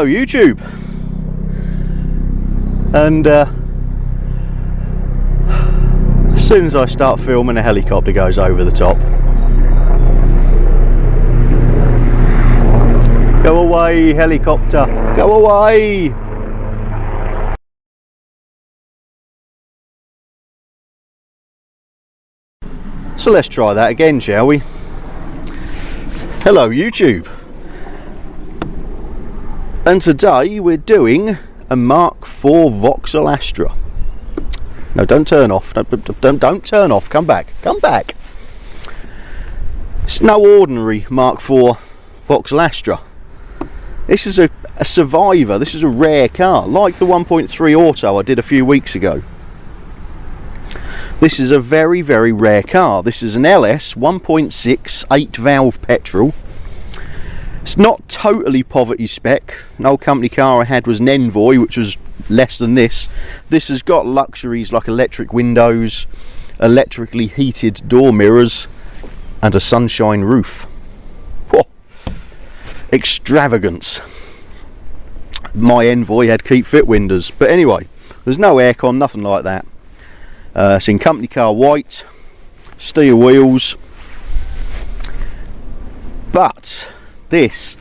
Hello YouTube. And as soon as I start filming, a helicopter goes over the top. Go away, helicopter, go away! So let's try that again, shall we? Hello YouTube. And today we're doing a Mk4 Vauxhall Astra. No, don't turn off. Don't turn off. Come back. Come back. It's no ordinary Mk4 Vauxhall Astra. This is a survivor. This is a rare car, like the 1.3 Auto I did a few weeks ago. This is a very, very rare car. This is an LS 1.6 8-valve petrol. It's not totally poverty spec. An old company car I had was an Envoy, which was less than this. This has got luxuries like electric windows, electrically heated door mirrors, and a sunshine roof. Whoa. Extravagance. My Envoy had keep fit windows, but anyway, there's no aircon, nothing like that. It's in company car white, steel wheels, but this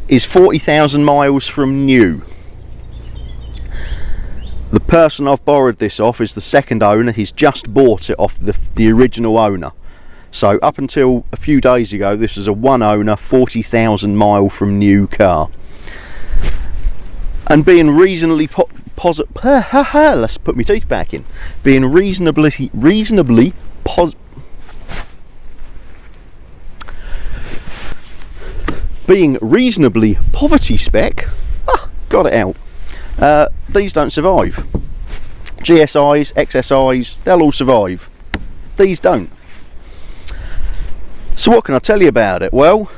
is 40,000 miles from new. The person I've borrowed this off is the second owner. He's just bought it off the original owner. So up until a few days ago, this is a one owner, 40,000 mile from new car. And being reasonably let's put my teeth back in. Being reasonably poverty spec, got it out. These don't survive. GSIs, XSIs, they'll all survive. These don't. So what can I tell you about it? Well,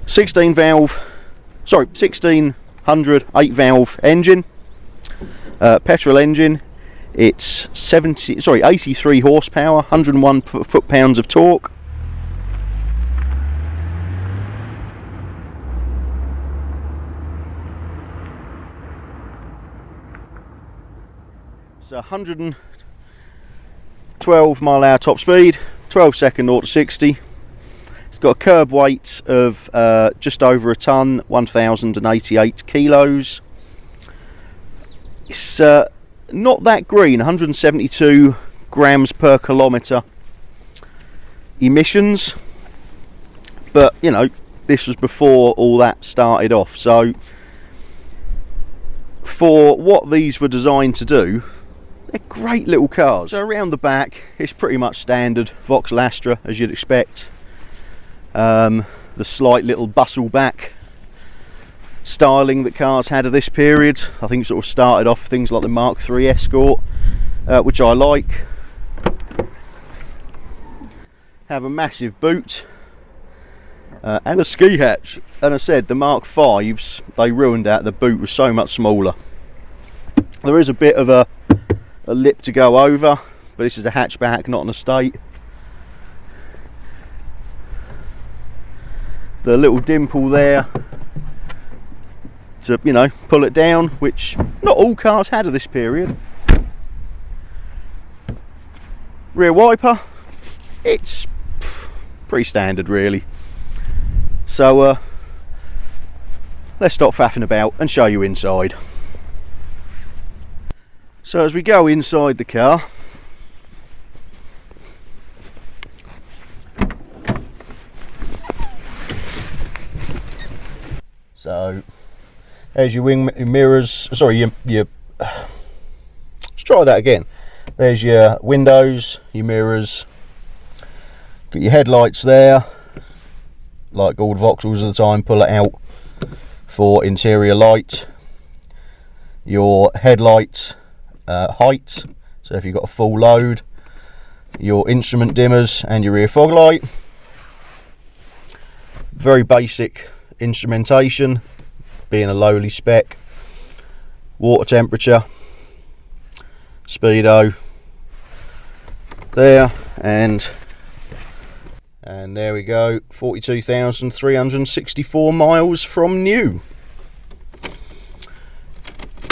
1600 8-valve engine, petrol engine. It's 83 horsepower, 101 foot-pounds of torque. It's 112 mile/hour top speed, 12-second 0 to 60. It's got a curb weight of just over a tonne, 1,088 kilos. It's not that green, 172 grams per kilometre emissions, but you know, this was before all that started off. So for what these were designed to do, they're great little cars. So around the back, it's pretty much standard Vauxhall Astra, as you'd expect. The slight little bustle back styling that cars had of this period, I think sort of started off things like the Mk4 Escort, which I like. Have a massive boot and a ski hatch. And I said the Mk5s, they ruined that. The boot was so much smaller. There is a bit of a lip to go over, but this is a hatchback, not an estate. The little dimple there to, you know, pull it down, which not all cars had of this period. Rear wiper, it's pretty standard really. So let's stop faffing about and show you inside. So as we go inside the car, so there's your wing mirrors, sorry, let's try that again. There's your windows, your mirrors, got your headlights there, like all Vauxhalls at the time, pull it out for interior light. Your headlight height, so if you've got a full load, your instrument dimmers and your rear fog light. Very basic instrumentation, being a lowly spec. Water temperature, speedo there, and there we go, 42,364 miles from new.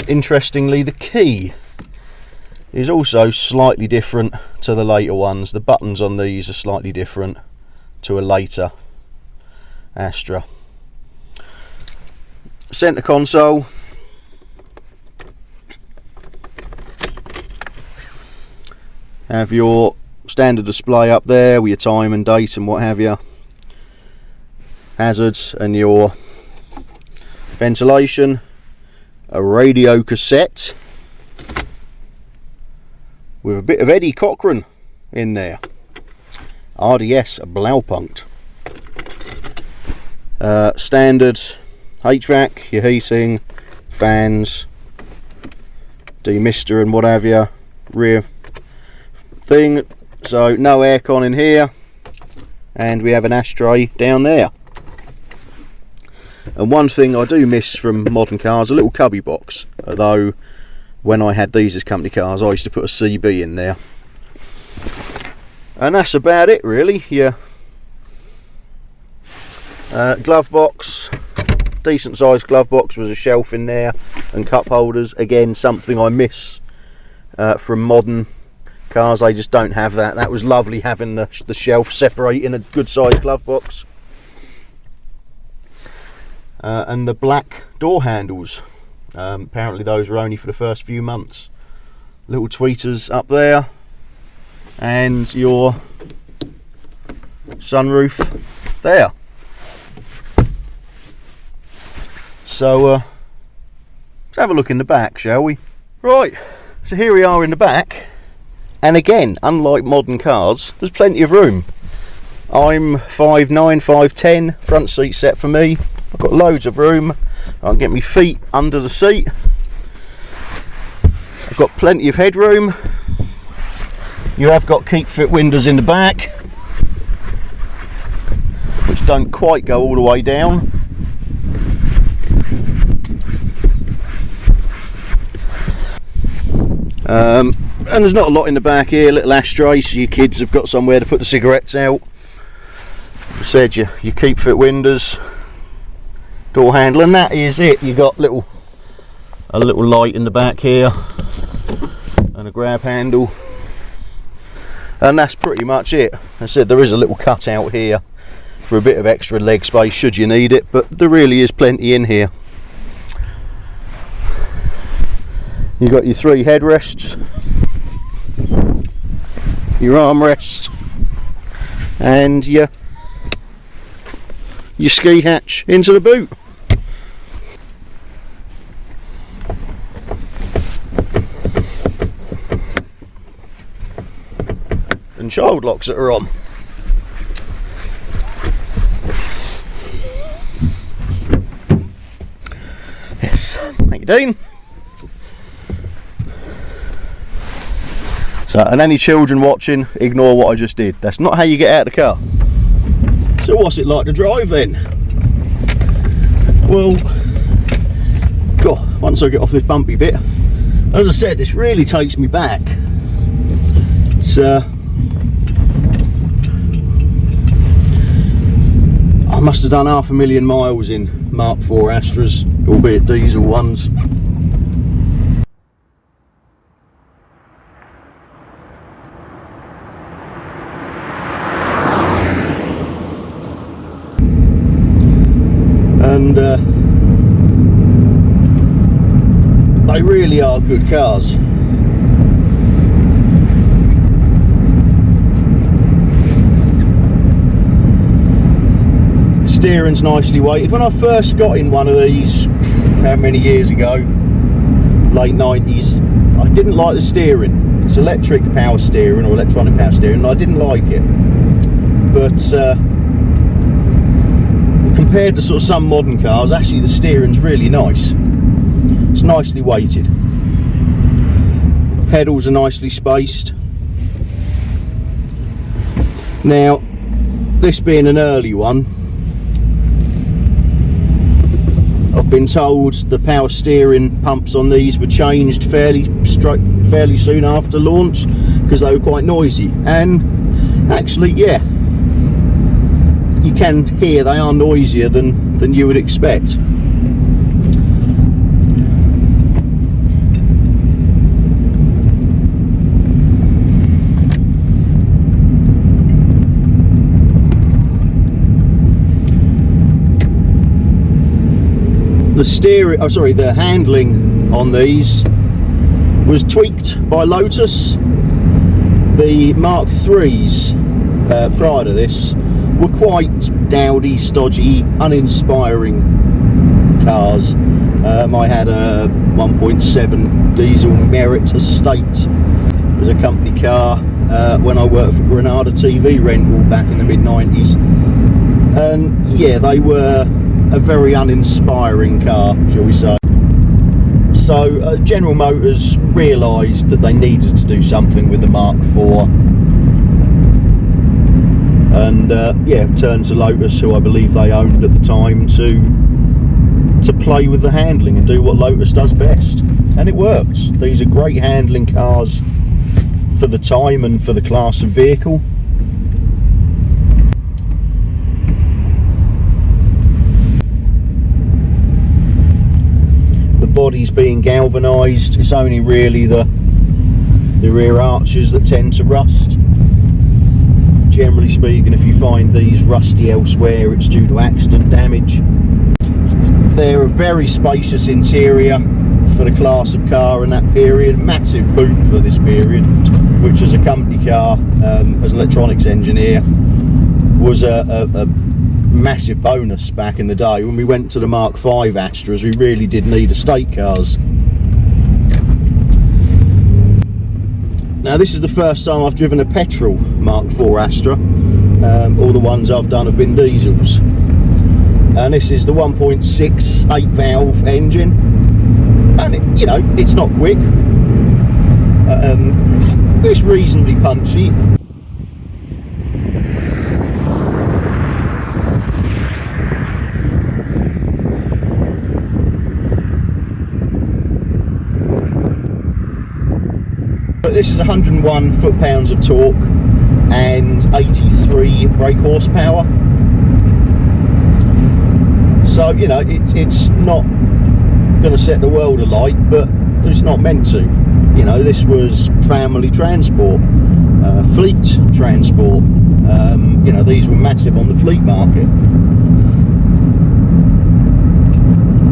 interestingly, the key is also slightly different to the later ones. The buttons on these are slightly different to a later Astra. Centre console. Have your standard display up there with your time and date and what have you. Hazards and your ventilation. A radio cassette with a bit of Eddie Cochran in there. RDS Blaupunkt. Standard HVAC, your heating, fans, demister and what have you. Rear thing, so no aircon in here, and we have an ashtray down there. And one thing I do miss from modern cars, a little cubby box, although when I had these as company cars I used to put a CB in there. And that's about it really. Yeah, glove box, decent sized glove box, was a shelf in there and cup holders. Again, something I miss from modern cars. They just don't have that. That was lovely having the shelf separating a good sized glove box. And the black door handles, apparently those were only for the first few months. Little tweeters up there, and your sunroof there. So let's have a look in the back, shall we? Right, so here we are in the back, and again, unlike modern cars, there's plenty of room. I'm 5'9", 5'10", front seat set for me. I've got loads of room. I can get my feet under the seat. I've got plenty of headroom. You have got keep fit windows in the back, which don't quite go all the way down. And there's not a lot in the back here. Little ashtray, so your kids have got somewhere to put the cigarettes out. I said you keep fit windows, door handle, and that is it. You got a little light in the back here and a grab handle, and that's pretty much it. I said there is a little cutout here for a bit of extra leg space should you need it, but there really is plenty in here. You've got your 3 headrests, your armrest, and your ski hatch into the boot. And child locks that are on. Yes, thank you, Dean. So, and any children watching, ignore what I just did. That's not how you get out of the car. So what's it like to drive then? Well, God, once I get off this bumpy bit, as I said, this really takes me back. It's I must have done 500,000 miles in Mk4 Astras, albeit diesel ones. And they really are good cars. Steering's nicely weighted. When I first got in one of these, how many years ago, late 90s, I didn't like the steering. It's electric power steering or electronic power steering, and I didn't like it. But compared to sort of some modern cars, actually the steering's really nice. It's nicely weighted. Pedals are nicely spaced. Now, this being an early one, I've been told the power steering pumps on these were changed fairly soon after launch because they were quite noisy. And actually, yeah, you can hear they are noisier than you would expect. the handling on these was tweaked by Lotus. The Mark IIIs prior to this were quite dowdy, stodgy, uninspiring cars. I had a 1.7 diesel Merit Estate as a company car when I worked for Granada TV Rental back in the mid-90s, and yeah, they were a very uninspiring car, shall we say. So General Motors realised that they needed to do something with the Mark IV, and yeah, turned to Lotus, who I believe they owned at the time, to play with the handling and do what Lotus does best, and it works. These are great handling cars for the time and for the class of vehicle. The body's being galvanised. It's only really the rear arches that tend to rust. Generally speaking, if you find these rusty elsewhere, it's due to accident damage. They're a very spacious interior for the class of car in that period. Massive boot for this period, which as a company car, as an electronics engineer, was a massive bonus back in the day. When we went to the Mk4 Astras, we really did need estate cars. Now this is the first time I've driven a petrol Mk4 Astra. All the ones I've done have been diesels. And this is the 1.6 8-valve engine, and you know, it's not quick, it's reasonably punchy. But this is 101 foot-pounds of torque and 83 brake horsepower. So, you know, it's not going to set the world alight, but it's not meant to. You know, this was family transport, fleet transport. You know, these were massive on the fleet market.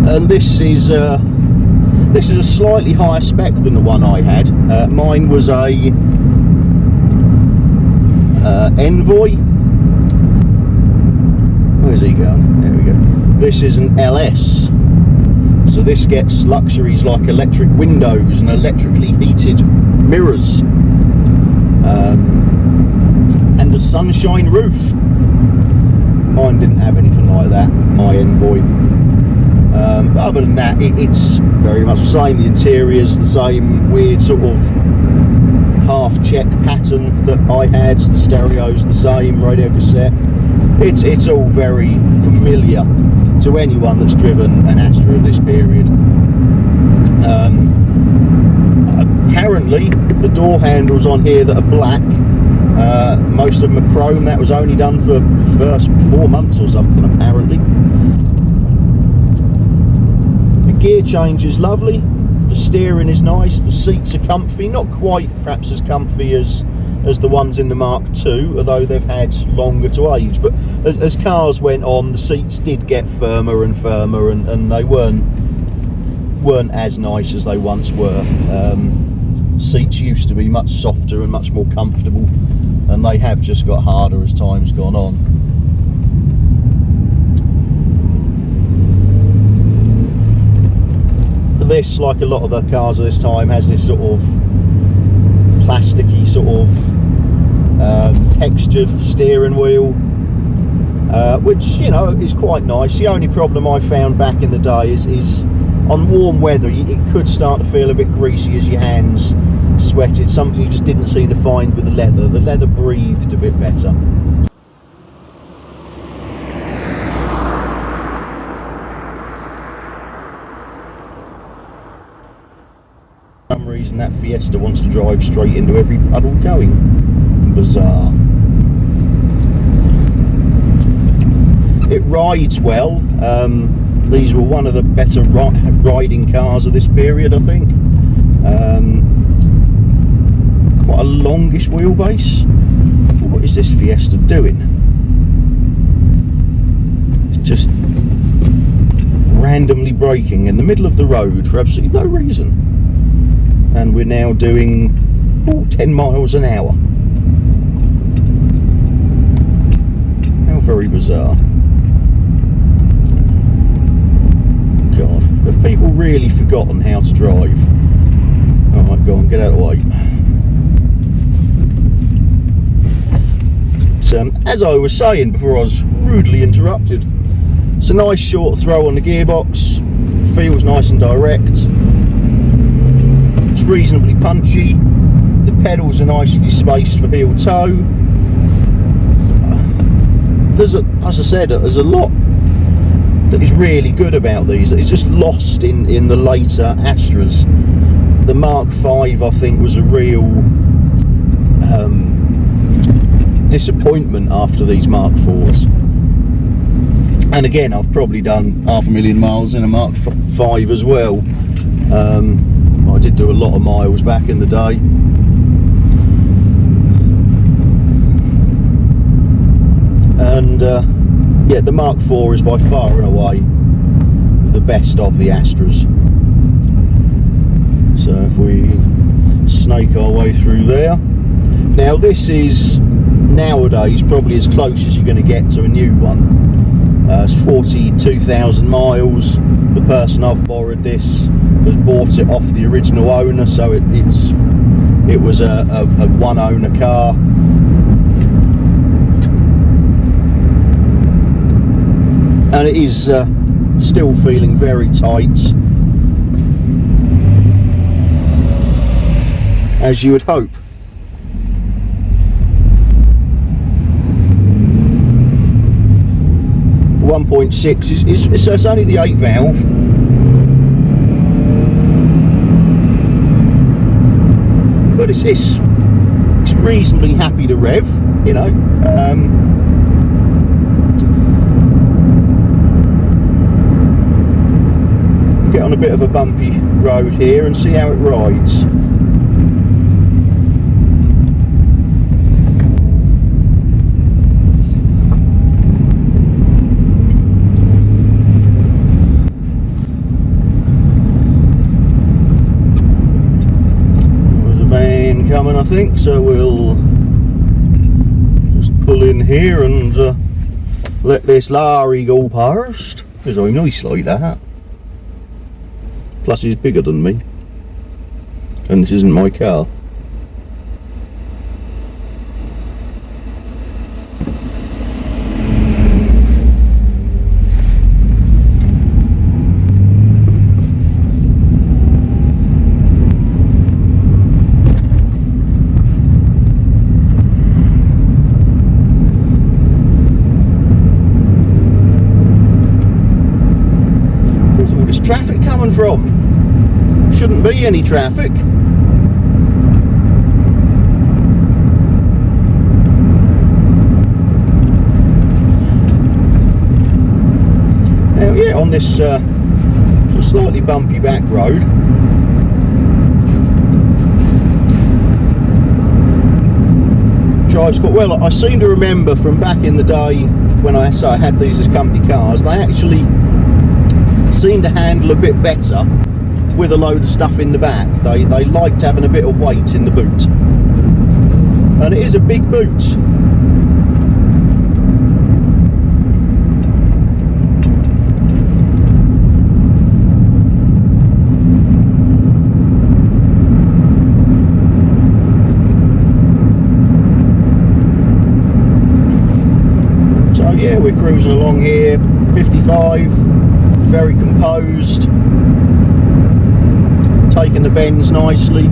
And this is a slightly higher spec than the one I had. Mine was a Envoy. Where's he going? There we go. This is an LS, so this gets luxuries like electric windows and electrically heated mirrors, and a sunshine roof. Mine didn't have anything like that, my Envoy. But other than that, it's very much the same. The interior's the same weird sort of half-check pattern that I had. The stereo's the same, radio cassette. It's all very familiar to anyone that's driven an Astra of this period. Apparently, the door handles on here that are black, most of them are chrome. That was only done for the first 4 months or something, apparently. The gear change is lovely. The steering is nice. The seats are comfy. Not quite, perhaps, as comfy as the ones in the Mark II, although they've had longer to age. But as cars went on, the seats did get firmer and firmer, and they weren't as nice as they once were. Seats used to be much softer and much more comfortable, and they have just got harder as time's gone on. This, like a lot of the cars of this time, has this sort of plasticky sort of textured steering wheel, which, you know, is quite nice. The only problem I found back in the day is on warm weather it could start to feel a bit greasy as your hands sweated, something you just didn't seem to find with the leather. The leather breathed a bit better. For some reason that Fiesta wants to drive straight into every puddle going. Bizarre. It rides well. These were one of the better riding cars of this period, I think. Quite a longish wheelbase. What is this Fiesta doing? It's just randomly braking in the middle of the road for absolutely no reason. And we're now doing 10 miles an hour. How very bizarre. God, have people really forgotten how to drive? Alright, go on, get out of the way. As I was saying before I was rudely interrupted, it's a nice short throw on the gearbox, it feels nice and direct, it's reasonably punchy, the pedals are nicely spaced for heel toe. As I said, there's a lot that is really good about these that is just lost in the later Astras. The Mk4 I think was a real disappointment after these Mk4s. And again, I've probably done 500,000 miles in a Mk5 as well. I did do a lot of miles back in the day. And yeah, the Mk4 is by far and away the best of the Astras. So if we snake our way through there. Now this is nowadays probably as close as you're going to get to a new one. It's 42,000 miles. The person I've borrowed this has bought it off the original owner, so it was a one owner car. And it is still feeling very tight, as you would hope. .6 so it's only the 8 valve. But it's reasonably happy to rev, you know. Get on a bit of a bumpy road here and see how it rides. Coming, I think, so we'll just pull in here and let this lorry go past. Because I'm nice like that. Plus he's bigger than me, and this isn't my car. Traffic coming from? Shouldn't be any traffic. Now yeah, on this slightly bumpy back road, drives quite well. I seem to remember from back in the day when I had these as company cars, they actually seem to handle a bit better with a load of stuff in the back. They liked having a bit of weight in the boot, and it is a big boot. So yeah, we're cruising along here, 55. Very composed, taking the bends nicely,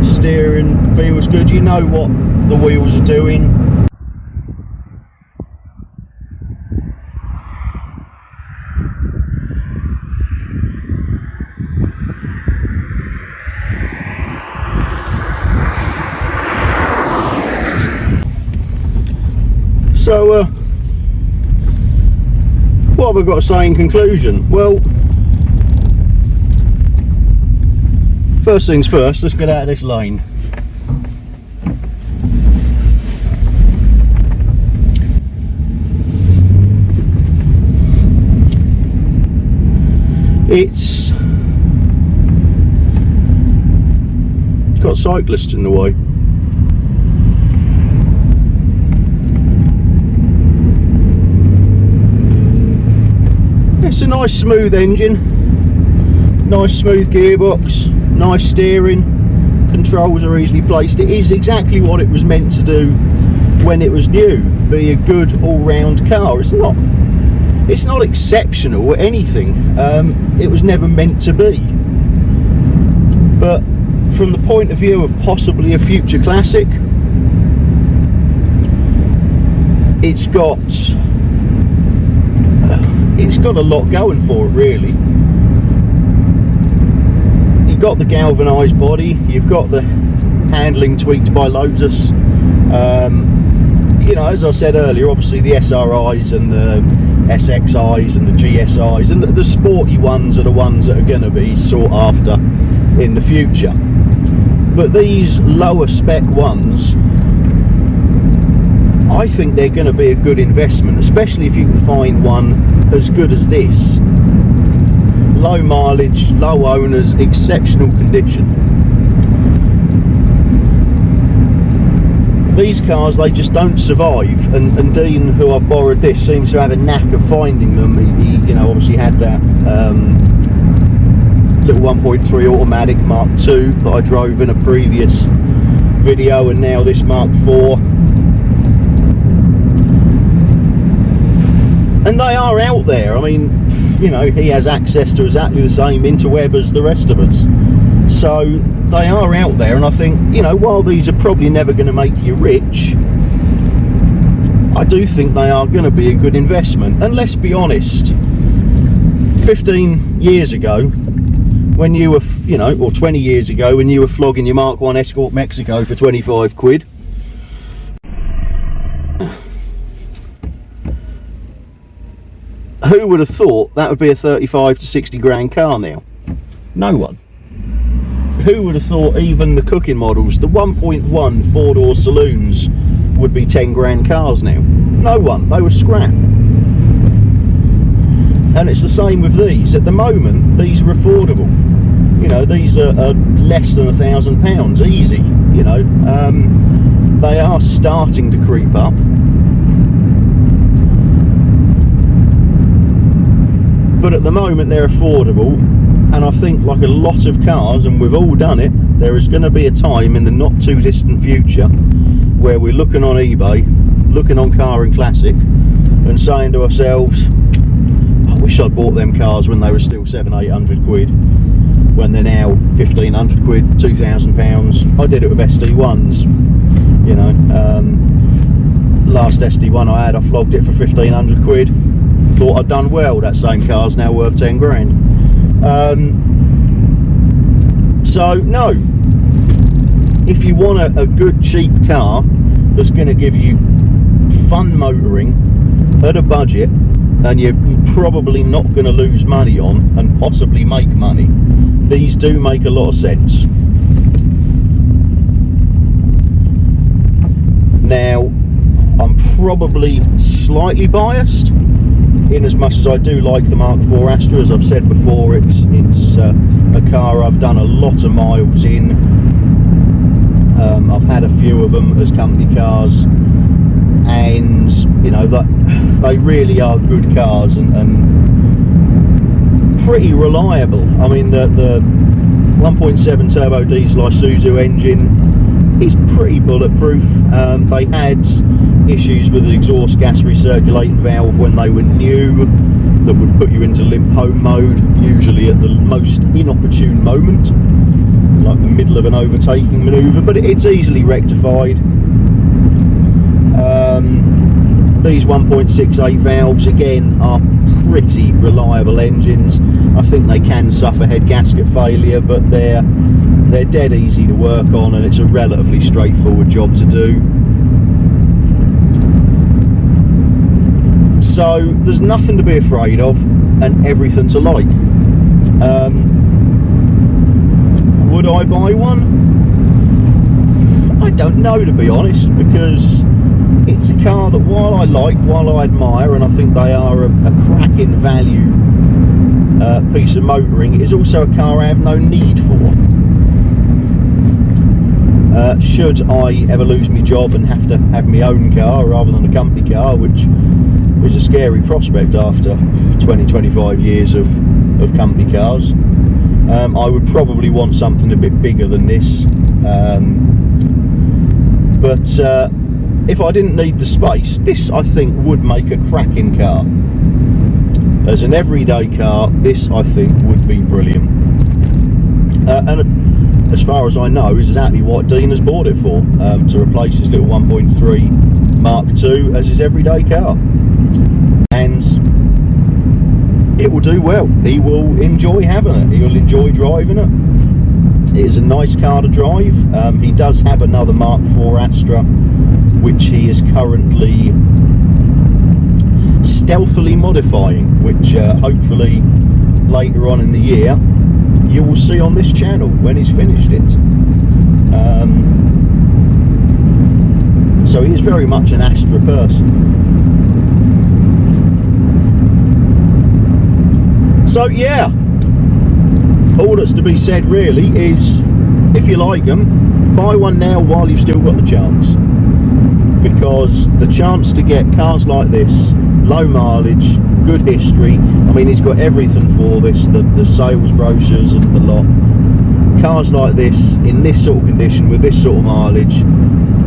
steering feels good, you know what the wheels are doing. So what have I got to say in conclusion? Well, first things first, let's get out of this lane. It's got cyclists in the way. It's a nice smooth engine, nice smooth gearbox, nice steering, controls are easily placed. It is exactly what it was meant to do when it was new, be a good all-round car. It's not exceptional or anything, it was never meant to be. But from the point of view of possibly a future classic, it's got a lot going for it, really. You've got the galvanised body, you've got the handling tweaked by Lotus. You know, as I said earlier, obviously the SRIs and the SXIs and the GSIs and the sporty ones are the ones that are going to be sought after in the future. But these lower spec ones, I think they're going to be a good investment, especially if you can find one as good as this. Low mileage, low owners, exceptional condition. These cars, they just don't survive, and Dean, who I've borrowed this, seems to have a knack of finding them. He you know, obviously had that little 1.3 automatic Mark II that I drove in a previous video, and now this Mark IV. And they are out there. I mean, you know, he has access to exactly the same interweb as the rest of us. So they are out there, and I think, you know, while these are probably never going to make you rich, I do think they are going to be a good investment. And let's be honest, 15 years ago, when you were, you know, or 20 years ago, when you were flogging your Mark 1 Escort Mexico for 25 quid, who would have thought that would be a 35 to 60 grand car now? No one. Who would have thought even the cooking models, the 1.1 four-door saloons, would be 10 grand cars now? No one. They were scrap. And it's the same with these. At the moment, these are affordable. You know, these are less than £1,000 easy. You know, they are starting to creep up. But at the moment they're affordable, and I think, like a lot of cars, and we've all done it, there is going to be a time in the not too distant future where we're looking on eBay, looking on Car and Classic, and saying to ourselves, I wish I'd bought them cars when they were still 700-800 quid, when they're now 1,500 quid, £2,000. I did it with SD1s, you know. Last SD1 I had, I flogged it for 1,500 quid. Thought I'd done well. That same car's now worth 10 grand. So no, if you want a good cheap car that's going to give you fun motoring at a budget, and you're probably not going to lose money on and possibly make money, these do make a lot of sense. Now, I'm probably slightly biased, in as much as I do like the Mark 4 Astra. As I've said before, it's a car I've done a lot of miles in. I've had a few of them as company cars, and you know that they really are good cars and pretty reliable. I mean, the 1.7 turbo diesel Isuzu engine is pretty bulletproof. They had issues with the exhaust gas recirculating valve when they were new that would put you into limp home mode, usually at the most inopportune moment, like the middle of an overtaking manoeuvre, but it's easily rectified. These 1.68 valves again are pretty reliable engines. I think they can suffer head gasket failure, but they're dead easy to work on, and it's a relatively straightforward job to do. So there's nothing to be afraid of, and everything to like. Would I buy one? I don't know, to be honest, because it's a car that, while I like, while I admire, and I think they are a cracking value piece of motoring. It is also a car I have no need for. Should I ever lose my job and have to have my own car rather than a company car, which is a scary prospect after 20-25 years of company cars, I would probably want something a bit bigger than this. But if I didn't need the space, this I think would make a cracking car. As an everyday car, this I think would be brilliant. And as far as I know, is exactly what Dean has bought it for, to replace his little 1.3 Mark II as his everyday car. And it will do well. He will enjoy having it. He will enjoy driving it. It is a nice car to drive. He does have another Mk4 Astra, which he is currently stealthily modifying, which hopefully later on in the year you will see on this channel when he's finished it. So he is very much an Astra person. So yeah, all that's to be said really is, if you like them, buy one now while you've still got the chance, because the chance to get cars like this, low mileage, good history, I mean he's got everything for this, the sales brochures and the lot. Cars like this, in this sort of condition, with this sort of mileage,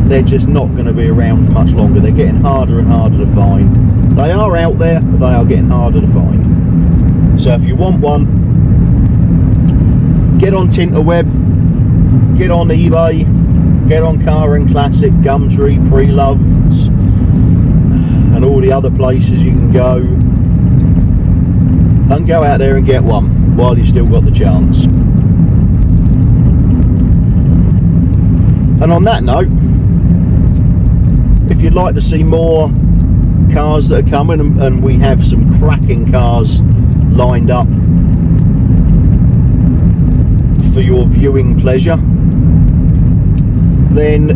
they're just not going to be around for much longer. They're getting harder and harder to find. They are out there, but they are getting harder to find. So if you want one, get on Tinterweb, get on eBay, get on Car and Classic, Gumtree, Pre-Loved, and all the other places you can go, and go out there and get one while you've still got the chance. And on that note, if you'd like to see more cars that are coming, and we have some cracking cars lined up for your viewing pleasure, then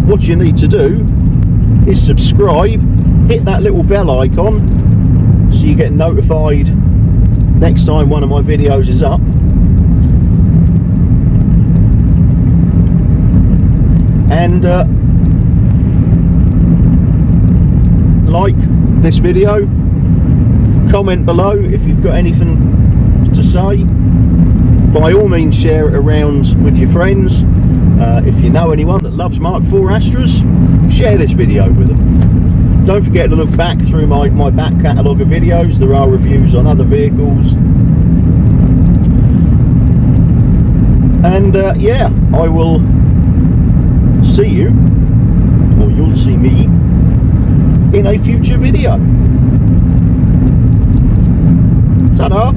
what you need to do is subscribe, hit that little bell icon so you get notified next time one of my videos is up. And like this video, comment below if you've got anything to say. By all means, share it around with your friends. If you know anyone that loves Mk4 Astras, share this video with them. Don't forget to look back through my back catalogue of videos. There are reviews on other vehicles. And yeah, I will see you, or you'll see me, in a future video. Ta-da!